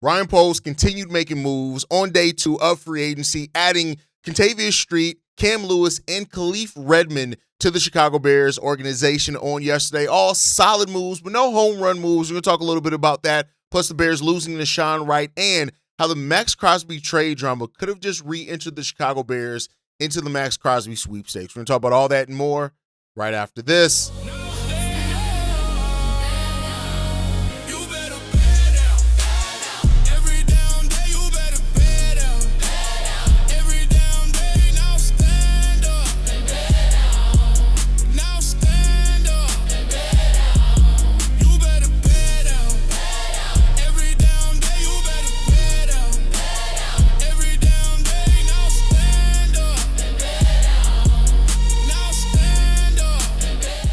Ryan Poles continued making moves on day 2 of free agency, adding Kentavius Street, Cam Lewis, and Kalif Raymond to the Chicago Bears organization on yesterday. All solid moves, but no home run moves. We're going to talk a little bit about that, plus the Bears losing Nahshon, Wright, and how the Maxx Crosby trade drama could have just re-entered the Chicago Bears into the Maxx Crosby sweepstakes. We're going to talk about all that and more right after this.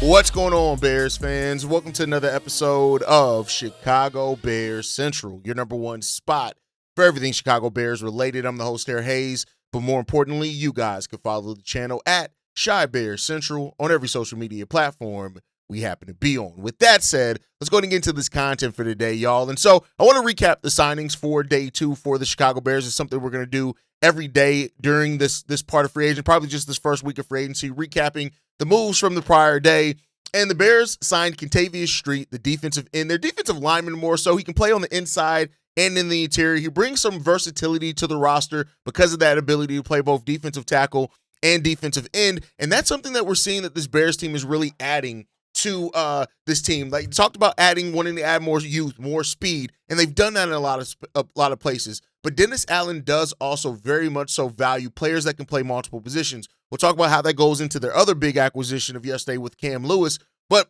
What's going on, Bears fans? Welcome to another episode of Chicago Bears Central, your number one spot for everything Chicago Bears related. I'm the host here, Haize, but more importantly, you guys can follow the channel at Chi Bears Central on every social media platform we happen to be on. With that said, let's go ahead and get into this content for today, y'all. And so I want to recap the signings for day 2 for the Chicago Bears. It's something we're going to do every day during this part of free agency, probably just this first week of free agency, recapping the moves from the prior day. And the Bears signed Kentavius Street, the defensive end, their defensive lineman more so. He can play on the inside and in the interior. He brings some versatility to the roster because of that ability to play both defensive tackle and defensive end. And that's something that we're seeing that this Bears team is really adding to this team. Like, talked about wanting to add more youth, more speed, and they've done that in a lot of places. But Dennis Allen does also very much so value players that can play multiple positions. We'll talk about how that goes into their other big acquisition of yesterday with Cam Lewis. But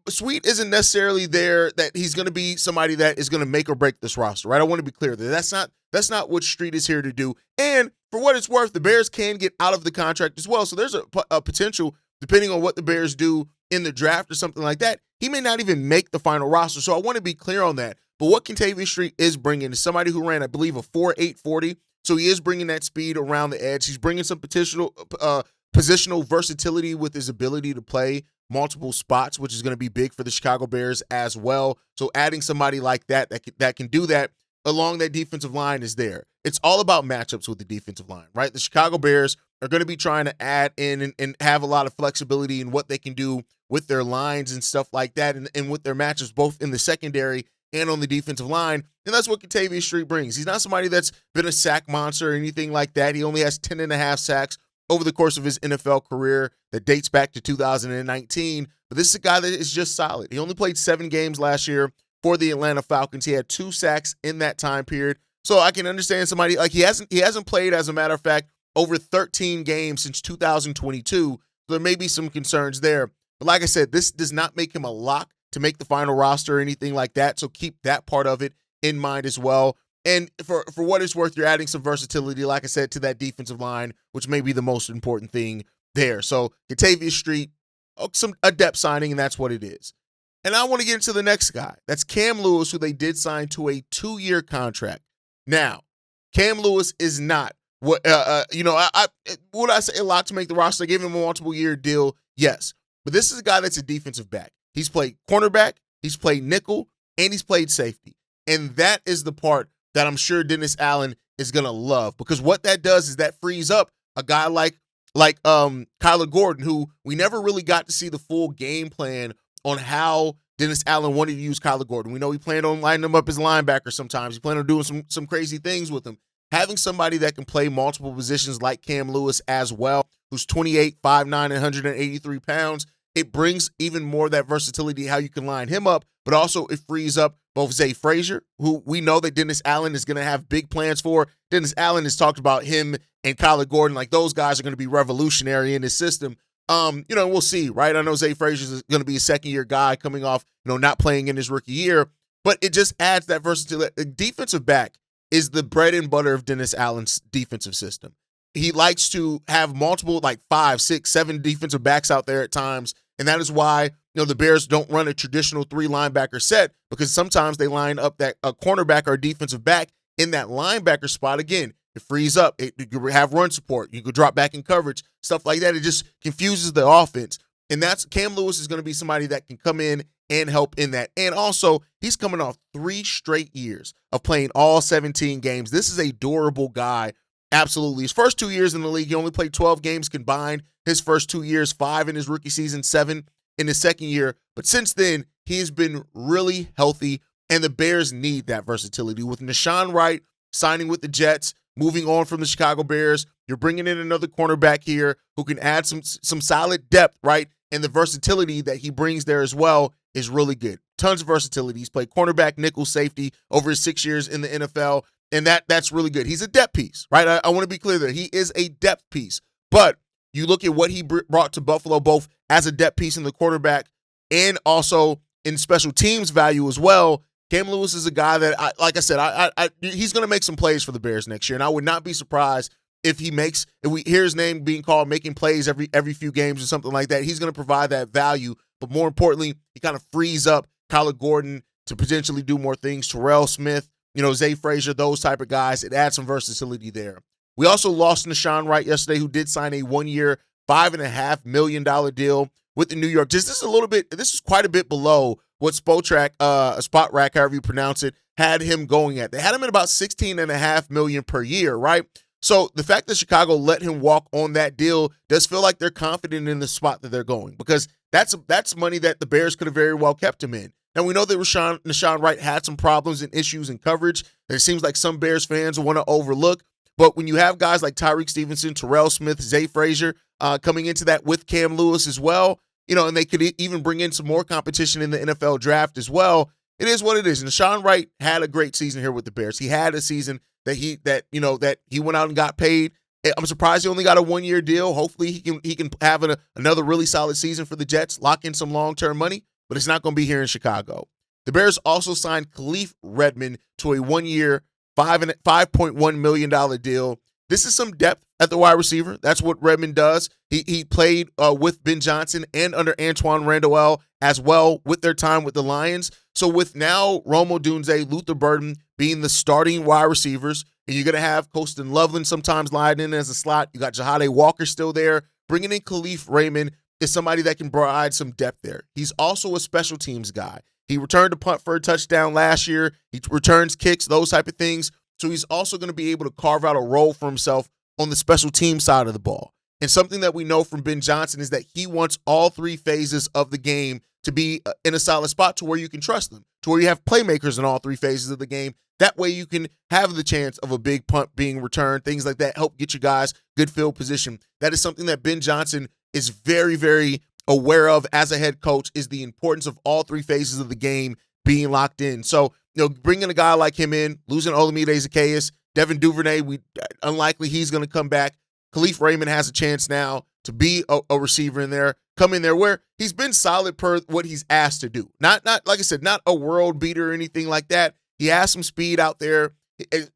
Sweet isn't necessarily there that he's going to be somebody that is going to make or break this roster, right? I want to be clear that that's not what Street is here to do. And for what it's worth, the Bears can get out of the contract as well. So there's a potential, depending on what the Bears do in the draft or something like that, he may not even make the final roster. So I want to be clear on that. But what Kentavius Street is bringing is somebody who ran, I believe, a 4.8 40. So he is bringing that speed around the edge. He's bringing some positional versatility with his ability to play multiple spots, which is going to be big for the Chicago Bears as well. So adding somebody like that can do that along that defensive line is there. It's all about matchups with the defensive line, right? The Chicago Bears are going to be trying to add in and have a lot of flexibility in what they can do with their lines and stuff like that, and with their matchups both in the secondary and on the defensive line. And that's what Kentavius Street brings. He's not somebody that's been a sack monster or anything like that. He only has 10.5 sacks over the course of his NFL career that dates back to 2019. But this is a guy that is just solid. He only played 7 games last year for the Atlanta Falcons. He had 2 sacks in that time period. So I can understand somebody like he hasn't played, as a matter of fact, over 13 games since 2022. So there may be some concerns there. But like I said, this does not make him a lock to make the final roster or anything like that. So keep that part of it in mind as well. And for what it's worth, you're adding some versatility, like I said, to that defensive line, which may be the most important thing there. So Kentavius Street, a depth signing, and that's what it is. And I want to get into the next guy. That's Cam Lewis, who they did sign to a 2-year contract. Now, Cam Lewis is not what would I say a lot to make the roster? They gave him a multiple-year deal, yes. But this is a guy that's a defensive back. He's played cornerback, he's played nickel, and he's played safety. And that is the part that I'm sure Dennis Allen is going to love, because what that does is that frees up a guy like Kyler Gordon, who we never really got to see the full game plan on how Dennis Allen wanted to use Kyler Gordon. We know he planned on lining him up as linebacker sometimes. He planned on doing some crazy things with him. Having somebody that can play multiple positions like Cam Lewis as well, who's 28, 5'9", and 183 pounds, it brings even more of that versatility, how you can line him up, but also it frees up both Zay Frazier, who we know that Dennis Allen is going to have big plans for. Dennis Allen has talked about him and Kyler Gordon, like those guys are going to be revolutionary in his system. We'll see, right? I know Zay Frazier is going to be a second-year guy coming off, not playing in his rookie year, but it just adds that versatility. A defensive back is the bread and butter of Dennis Allen's defensive system. He likes to have multiple, like 5, 6, 7 defensive backs out there at times, and that is why the Bears don't run a traditional 3 linebacker set, because sometimes they line up that a cornerback or a defensive back in that linebacker spot. Again, it frees up. You could have run support. You could drop back in coverage, stuff like that. It just confuses the offense. And that's Cam Lewis is going to be somebody that can come in and help in that. And also, he's coming off 3 straight years of playing all 17 games. This is a durable guy. Absolutely. His first 2 years in the league, he only played 12 games combined. His first 2 years, 5 in his rookie season, 7 in his second year. But since then, he has been really healthy, and the Bears need that versatility. With Nahshon Wright signing with the Jets, moving on from the Chicago Bears, you're bringing in another cornerback here who can add some solid depth, right? And the versatility that he brings there as well is really good. Tons of versatility. He's played cornerback, nickel, safety over his 6 years in the NFL, and that's really good. He's a depth piece, right? I want to be clear there. He is a depth piece, but you look at what he brought to Buffalo, both as a depth piece in the quarterback and also in special teams value as well. Cam Lewis is a guy that, like I said, he's going to make some plays for the Bears next year, and I would not be surprised if we hear his name being called, making plays every few games or something like that. He's going to provide that value, but more importantly, he kind of frees up Kyler Gordon to potentially do more things. Terrell Smith, Zay Frazier, those type of guys. It adds some versatility there. We also lost Nahshon Wright yesterday, who did sign a 1-year, $5.5 million deal with the New York Jets. This is quite a bit below what Spot Rack, however you pronounce it, had him going at. They had him at about $16.5 million per year, right? So the fact that Chicago let him walk on that deal does feel like they're confident in the spot that they're going, because that's money that the Bears could have very well kept him in. Now, we know that Nahshon Wright had some problems and issues in coverage that it seems like some Bears fans want to overlook. But when you have guys like Tyreek Stevenson, Terrell Smith, Zay Frazier coming into that with Cam Lewis as well, and they could even bring in some more competition in the NFL draft as well, it is what it is. And Nahshon Wright had a great season here with the Bears. He had a season that he went out and got paid. I'm surprised he only got a 1-year deal. Hopefully he can have another really solid season for the Jets, lock in some long-term money, but it's not going to be here in Chicago. The Bears also signed Kalif Raymond to a 1-year, $5.1 million deal. This is some depth at the wide receiver. That's what Redmond does. He played with Ben Johnson and under Antoine Randall as well with their time with the Lions. So with now Rome Odunze, Luther Burden being the starting wide receivers, and you're going to have Colston Loveland sometimes lying in as a slot. You got Jahade Walker still there. Bringing in Kalif Raymond is somebody that can provide some depth there. He's also a special teams guy. He returned a punt for a touchdown last year. He returns kicks, those type of things. So he's also going to be able to carve out a role for himself on the special team side of the ball. And something that we know from Ben Johnson is that he wants all 3 phases of the game to be in a solid spot to where you can trust them, to where you have playmakers in all 3 phases of the game. That way you can have the chance of a big punt being returned, things like that, help get you guys good field position. That is something that Ben Johnson is very, very aware of as a head coach, is the importance of all 3 phases of the game being locked in. So, bringing a guy like him in, losing Olamide Zaccheaus, Devin Duvernay, unlikely he's going to come back. Kalif Raymond has a chance now to be a receiver in there, come in there where he's been solid per what he's asked to do. Not like I said, not a world beater or anything like that. He has some speed out there,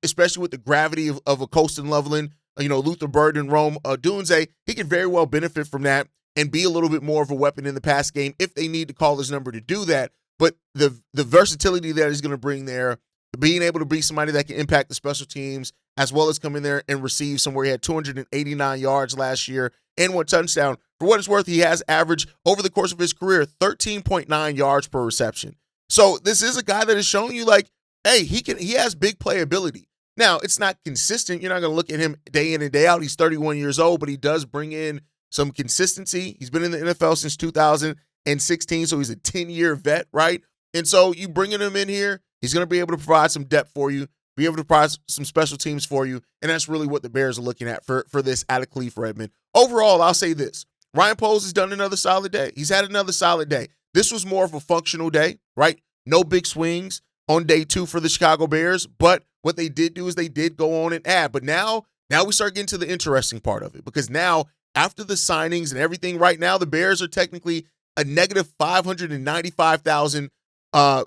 especially with the gravity of a Colston Loveland, Luther Burden, Rome Odunze. He can very well benefit from that and be a little bit more of a weapon in the pass game if they need to call his number to do that. But the versatility that he's going to bring there, being able to be somebody that can impact the special teams, as well as come in there and receive somewhere. He had 289 yards last year and 1 touchdown. For what it's worth, he has averaged over the course of his career 13.9 yards per reception. So this is a guy that is showing you like, hey, he has big playability. Now, it's not consistent. You're not going to look at him day in and day out. He's 31 years old, but he does bring in some consistency. He's been in the NFL since 2016, so he's a 10-year vet, right? And so you bringing him in here, he's going to be able to provide some depth for you, be able to provide some special teams for you, and that's really what the Bears are looking at for this out of Kalif Raymond. Overall, I'll say this. Ryan Poles has done another solid day. He's had another solid day. This was more of a functional day, right? No big swings on day 2 for the Chicago Bears, but what they did do is they did go on and add. But now we start getting to the interesting part of it, because now after the signings and everything, right now the Bears are technically a negative $595,000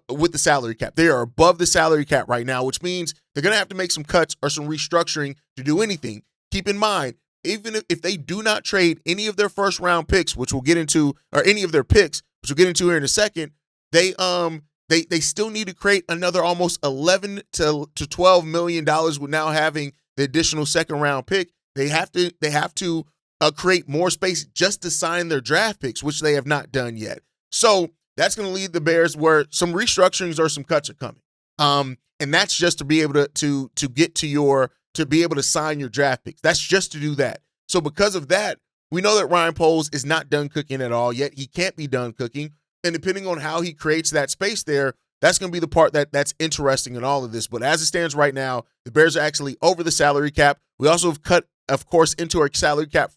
with the salary cap. They are above the salary cap right now, which means they're going to have to make some cuts or some restructuring to do anything. Keep in mind, even if they do not trade any of their first-round picks, which we'll get into, or any of their picks, which we'll get into here in a second, they still need to create another almost $11 to $12 million with now having the additional second-round pick. They have to create more space just to sign their draft picks, which they have not done yet. So that's going to lead the Bears where some restructurings or some cuts are coming. And that's just to be able to get to be able to sign your draft picks. That's just to do that. So because of that, we know that Ryan Poles is not done cooking at all yet. He can't be done cooking. And depending on how he creates that space there, that's going to be the part that's interesting in all of this. But as it stands right now, the Bears are actually over the salary cap. We also have cut, of course, into our salary cap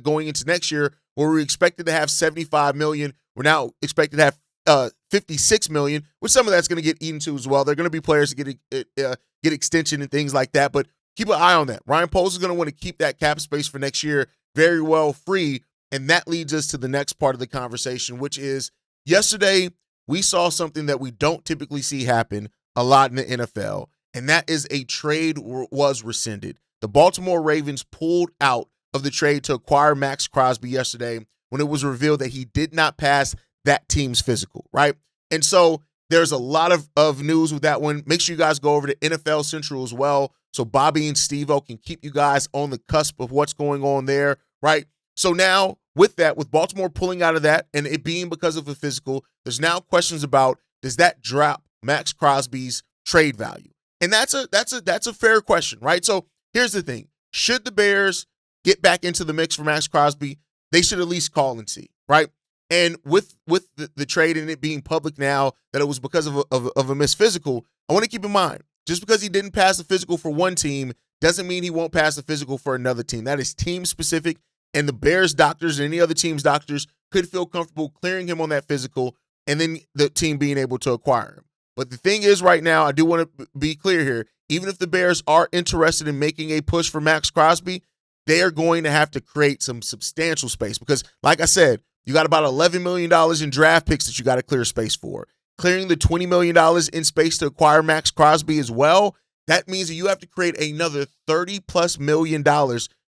going into next year, where we expected to have $75 million. We're now expected to have $56 million, which some of that's going to get eaten to as well. There are going to be players that get extension and things like that, but keep an eye on that. Ryan Poles is going to want to keep that cap space for next year very well free, and that leads us to the next part of the conversation, which is yesterday we saw something that we don't typically see happen a lot in the NFL, and that is a trade was rescinded. The Baltimore Ravens pulled out of the trade to acquire Maxx Crosby yesterday when it was revealed that he did not pass that team's physical, right? And so there's a lot of news with that one. Make sure you guys go over to NFL Central as well, so Bobby and Steve-O can keep you guys on the cusp of what's going on there, right? So now with that, with Baltimore pulling out of that and it being because of a physical, there's now questions about, does that drop Maxx Crosby's trade value? And that's a fair question, right? So here's the thing. Should the Bears get back into the mix for Maxx Crosby? They should at least call and see, right? And with the trade and it being public now that it was because of a missed physical, I want to keep in mind, just because he didn't pass the physical for one team doesn't mean he won't pass the physical for another team. That is team specific, and the Bears doctors and any other team's doctors could feel comfortable clearing him on that physical and then the team being able to acquire him. But the thing is right now, I do want to be clear here, even if the Bears are interested in making a push for Maxx Crosby, they are going to have to create some substantial space because, like I said, you got about $11 million in draft picks that you got to clear space for. Clearing the $20 million in space to acquire Maxx Crosby as well, that means that you have to create another $30+ million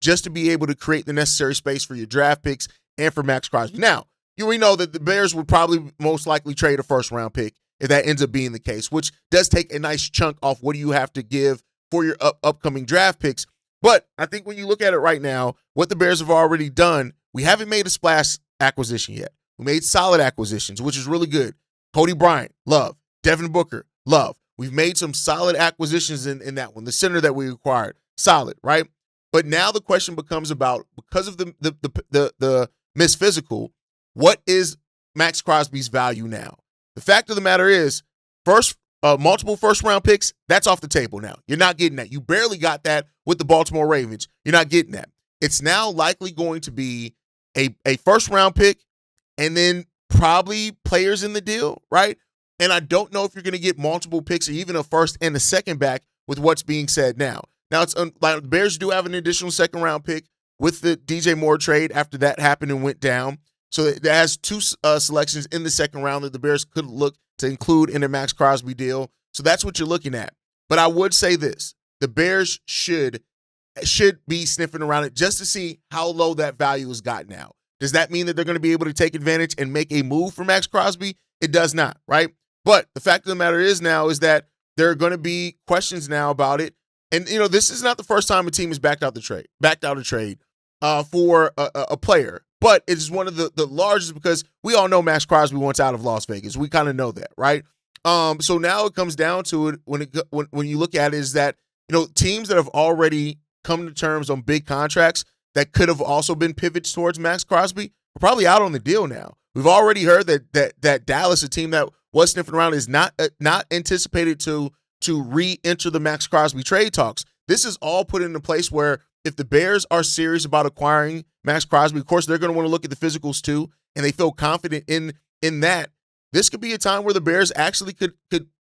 just to be able to create the necessary space for your draft picks and for Maxx Crosby. Now, we know that the Bears would probably most likely trade a first-round pick if that ends up being the case, which does take a nice chunk off what do you have to give for your upcoming draft picks. But I think when you look at it right now, what the Bears have already done, we haven't made a splash acquisition yet. We made solid acquisitions, which is really good. Cody Bryant, love. Devin Booker, love. We've made some solid acquisitions in that one. The center that we acquired, solid, right? But now the question becomes about, because of the missed physical, what is Maxx Crosby's value now? The fact of the matter is, multiple first-round picks, that's off the table now. You're not getting that. You barely got that with the Baltimore Ravens. You're not getting that. It's now likely going to be a first-round pick and then probably players in the deal, right? And I don't know if you're going to get multiple picks or even a first and a second back with what's being said now. Now, it's like the Bears do have an additional second-round pick with the DJ Moore trade after that happened and went down. So it has two selections in the second round that the Bears could look to include in their Maxx Crosby deal. So that's what you're looking at. But I would say this. The Bears should be sniffing around it just to see how low that value has gotten now. Does that mean that they're going to be able to take advantage and make a move for Maxx Crosby? It does not, right? But the fact of the matter is now is that there are going to be questions now about it. And, this is not the first time a team has backed out a trade for a player. But it's one of the largest because we all know Maxx Crosby wants out of Las Vegas. We kind of know that, right? So now it comes down to it when you look at it is that, teams that have already come to terms on big contracts that could have also been pivots towards Maxx Crosby are probably out on the deal now. We've already heard that Dallas, a team that was sniffing around, is not anticipated to re-enter the Maxx Crosby trade talks. This is all put into place where if the Bears are serious about acquiring Maxx Crosby, of course, they're going to want to look at the physicals too, and they feel confident in that. This could be a time where the Bears actually could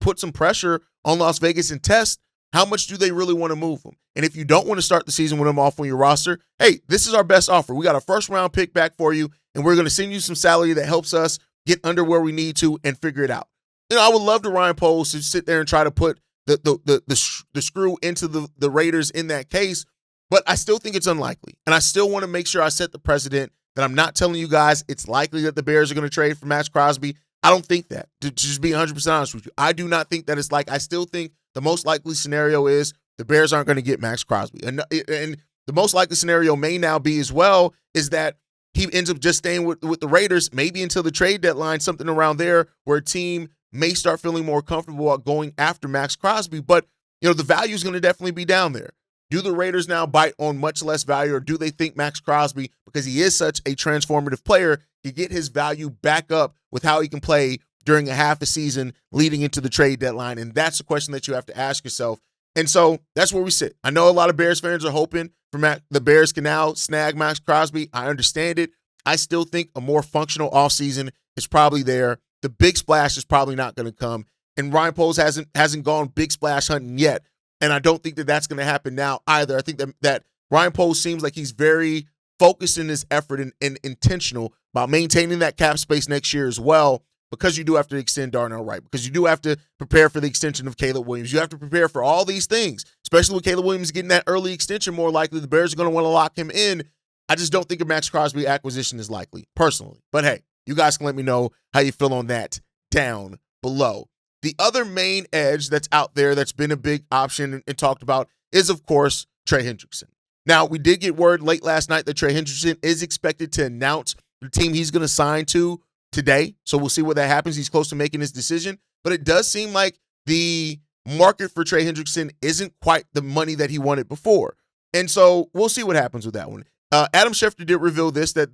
put some pressure on Las Vegas and test how much do they really want to move him. And if you don't want to start the season with him off on your roster, hey, this is our best offer. We got a first-round pick back for you, and we're going to send you some salary that helps us get under where we need to and figure it out. I would love to Ryan Poles to sit there and try to put the screw into the Raiders in that case, but I still think it's unlikely. And I still want to make sure I set the precedent that I'm not telling you guys it's likely that the Bears are going to trade for Maxx Crosby. I don't think that, to just be 100% honest with you. I do not think that it's I still think the most likely scenario is the Bears aren't going to get Maxx Crosby. And the most likely scenario may now be as well is that he ends up just staying with the Raiders, maybe until the trade deadline, something around there where a team may start feeling more comfortable about going after Maxx Crosby. But, the value is going to definitely be down there. Do the Raiders now bite on much less value, or do they think Maxx Crosby, because he is such a transformative player, can get his value back up with how he can play during a half a season leading into the trade deadline? And that's the question that you have to ask yourself. And so that's where we sit. I know a lot of Bears fans are hoping for the Bears can now snag Maxx Crosby. I understand it. I still think a more functional offseason is probably there. The big splash is probably not going to come. And Ryan Poles hasn't gone big splash hunting yet. And I don't think that that's going to happen now either. I think that Ryan Poles seems like he's very focused in his effort and intentional about maintaining that cap space next year as well, because you do have to extend Darnell Wright, because you do have to prepare for the extension of Caleb Williams. You have to prepare for all these things, especially with Caleb Williams getting that early extension. More likely the Bears are going to want to lock him in. I just don't think a Maxx Crosby acquisition is likely, personally. But hey, you guys can let me know how you feel on that down below. The other main edge that's out there that's been a big option and talked about is, of course, Trey Hendrickson. Now, we did get word late last night that Trey Hendrickson is expected to announce the team he's going to sign to today. So we'll see what that happens. He's close to making his decision. But it does seem like the market for Trey Hendrickson isn't quite the money that he wanted before. And so we'll see what happens with that one. Adam Schefter did reveal this, that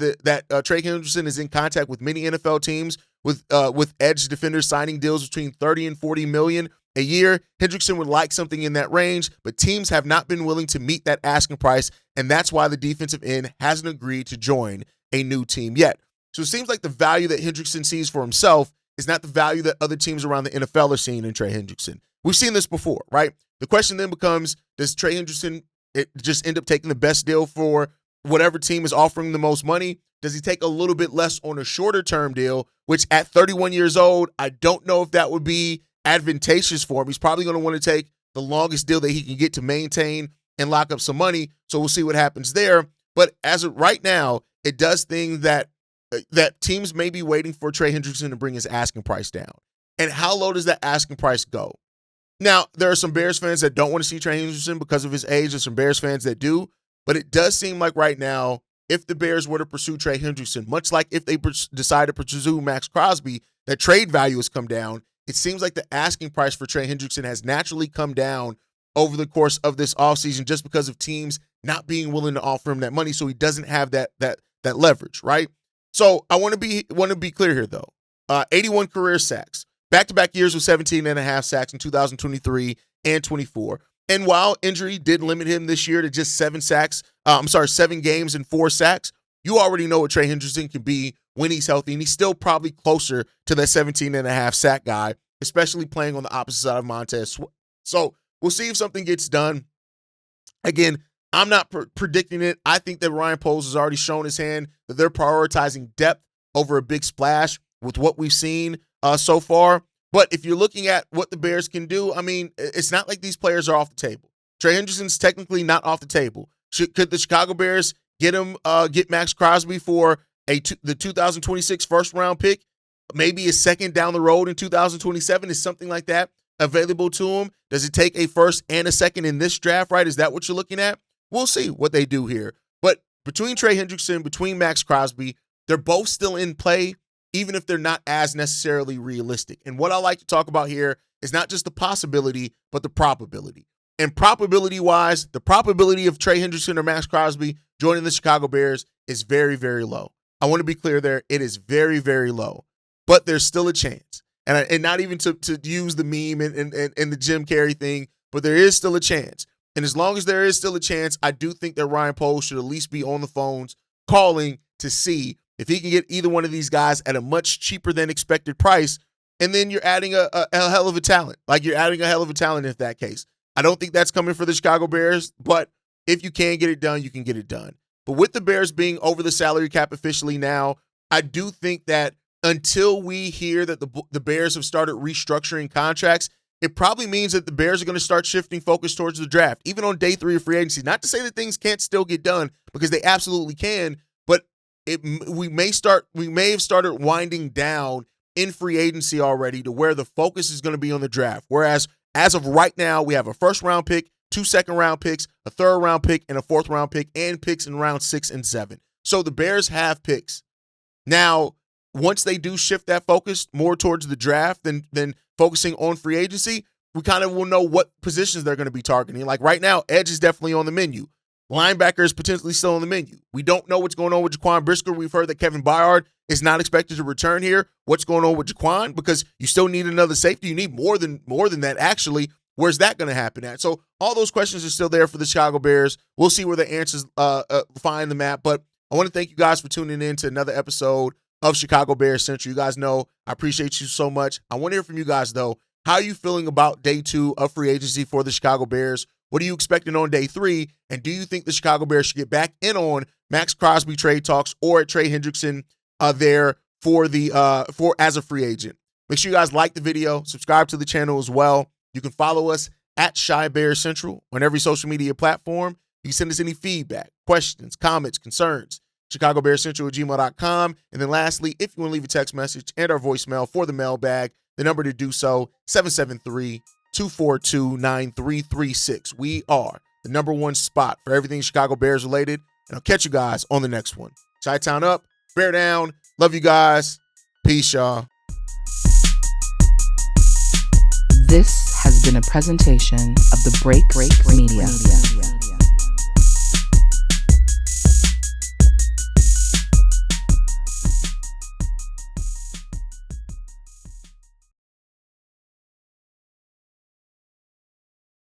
Trey Hendrickson is in contact with many NFL teams with edge defenders signing deals between $30 and $40 million a year. Hendrickson would like something in that range, but teams have not been willing to meet that asking price, and that's why the defensive end hasn't agreed to join a new team yet. So it seems like the value that Hendrickson sees for himself is not the value that other teams around the NFL are seeing in Trey Hendrickson. We've seen this before, right? The question then becomes, does Trey Hendrickson just end up taking the best deal for whatever team is offering the most money? Does he take a little bit less on a shorter term deal, which at 31 years old, I don't know if that would be advantageous for him. He's probably going to want to take the longest deal that he can get to maintain and lock up some money. So we'll see what happens there. But as of right now, it does things that teams may be waiting for Trey Hendrickson to bring his asking price down. And how low does that asking price go? Now, there are some Bears fans that don't want to see Trey Hendrickson because of his age. There's some Bears fans that do. But it does seem like right now, if the Bears were to pursue Trey Hendrickson, much like if they decide to pursue Maxx Crosby, that trade value has come down. It seems like the asking price for Trey Hendrickson has naturally come down over the course of this offseason just because of teams not being willing to offer him that money, so he doesn't have that leverage, right? So I want to be clear here, though. 81 career sacks. Back-to-back years with 17.5 sacks in 2023 and 24. And while injury did limit him this year to just 7 games and 4 sacks, you already know what Trey Hendrickson can be when he's healthy, and he's still probably closer to that 17.5 sack guy, especially playing on the opposite side of Montez. So we'll see if something gets done. Again, I'm not predicting it. I think that Ryan Poles has already shown his hand that they're prioritizing depth over a big splash with what we've seen so far. But if you're looking at what the Bears can do, I mean, it's not like these players are off the table. Trey Hendrickson's technically not off the table. Could the Chicago Bears get Maxx Crosby for the 2026 first-round pick? Maybe a second down the road in 2027? Is something like that available to him? Does it take a first and a second in this draft, right? Is that what you're looking at? We'll see what they do here. But between Trey Hendrickson, between Maxx Crosby, they're both still in play, even if they're not as necessarily realistic. And what I like to talk about here is not just the possibility, but the probability. And probability-wise, the probability of Trey Hendrickson or Maxx Crosby joining the Chicago Bears is very, very low. I want to be clear there. It is very, very low. But there's still a chance. And not even to use the meme and the Jim Carrey thing, but there is still a chance. And as long as there is still a chance, I do think that Ryan Poles should at least be on the phones calling to see if he can get either one of these guys at a much cheaper than expected price. And then you're adding a hell of a talent. Like, you're adding a hell of a talent in that case. I don't think that's coming for the Chicago Bears, but if you can get it done, you can get it done. But with the Bears being over the salary cap officially now, I do think that until we hear that the Bears have started restructuring contracts, it probably means that the Bears are going to start shifting focus towards the draft, even on day 3 of free agency. Not to say that things can't still get done, because they absolutely can, but we may have started winding down in free agency already to where the focus is going to be on the draft. Whereas as of right now, we have a first-round pick, 2 second-round picks, a third-round pick, and a fourth-round pick, and picks in round 6 and 7. So the Bears have picks. Now, once they do shift that focus more towards the draft than focusing on free agency, we kind of will know what positions they're going to be targeting. Like right now, edge is definitely on the menu. Linebacker is potentially still on the menu. We don't know what's going on with Jaquan Brisker. We've heard that Kevin Byard is not expected to return here. What's going on with Jaquan? Because you still need another safety. You need more than that, actually. Where's that going to happen at? So all those questions are still there for the Chicago Bears. We'll see where the answers find the map. But I want to thank you guys for tuning in to another episode of Chicago Bears Central. You guys know I appreciate you so much. I want to hear from you guys, though. How are you feeling about day 2 of free agency for the Chicago Bears? What are you expecting on day 3? And do you think the Chicago Bears should get back in on Maxx Crosby trade talks or Trey Hendrickson there for as a free agent? Make sure you guys like the video, subscribe to the channel as well. You can follow us at Chi Bears Central on every social media platform. You can send us any feedback, questions, comments, concerns. ChicagoBearsCentral@gmail.com. And then lastly, if you want to leave a text message and our voicemail for the mailbag, the number to do so, 773-242-9336. We are the #1 spot for everything Chicago Bears related. And I'll catch you guys on the next one. Chi-Town up, Bear down. Love you guys. Peace, y'all. This has been a presentation of the Break Media.